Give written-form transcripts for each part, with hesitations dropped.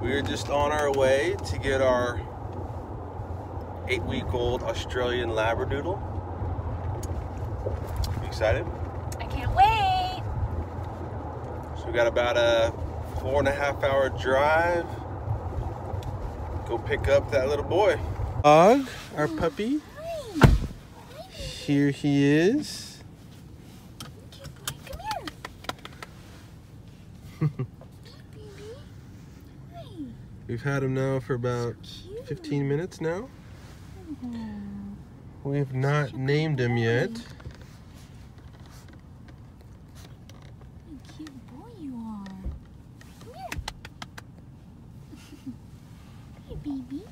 We are just on our way to get our 8-week-old Australian Labradoodle. You excited? I can't wait! So we got about a 4.5-hour drive. Go pick up that little boy. Dog, our puppy. Hi. Here he is. Okay, boy, come here. Baby. Hi. We've had him now for about 15 minutes now. We have not named him yet. What a cute boy you are. Come here. Hey, baby.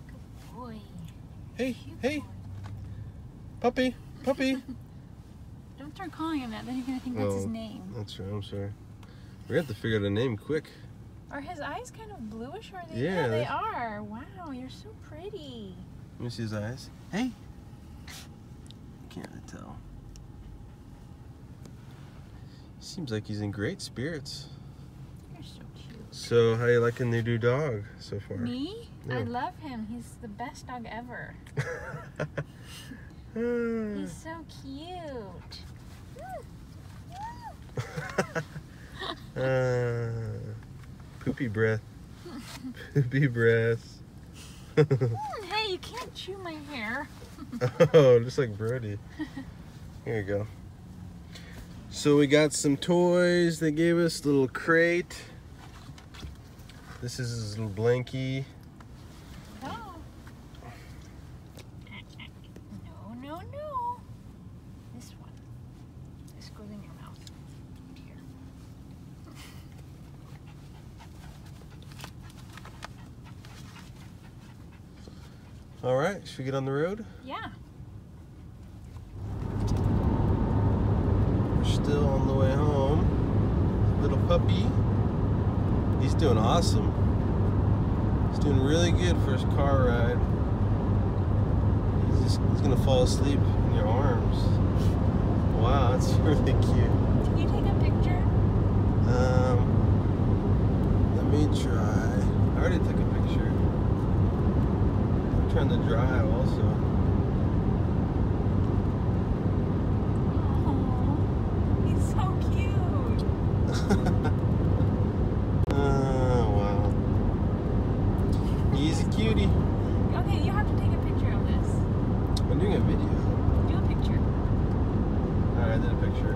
Good boy. Hey, Cute hey, boy. puppy, puppy. Don't start calling him that, then you're gonna think that's his name. That's right, I'm sorry. We're gonna have to figure out a name quick. Are his eyes kind of bluish, or are they? Yeah, They are. Wow, you're so pretty. Let me see his eyes. Hey. Can't really tell. Seems like he's in great spirits. You're so cute. So, how you liking the new dog so far? Me? Yeah. I love him. He's the best dog ever. He's so cute. Poopy breath. Poopy breath. Hey, you can't chew my hair. Oh, just like Brody. Here you go. So we got some toys. They gave us a little crate. This is his little blankie. Oh. No, no. This one. This goes in your mouth. Here. All right, should we get on the road? Yeah. We're still on the way home. Little puppy. He's doing awesome. He's doing really good for his car ride. He's gonna fall asleep in your arms. Wow, that's really cute. Can you take a picture? Let me try. I already took a picture. I'm trying to drive also. Oh, he's so cute. Wow. He's a cutie. Okay, you have to take a picture of this. I'm doing a video. Do a picture. Alright, I did a picture.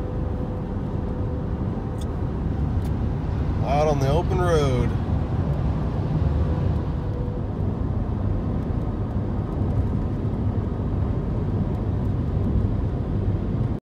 Out on the open road.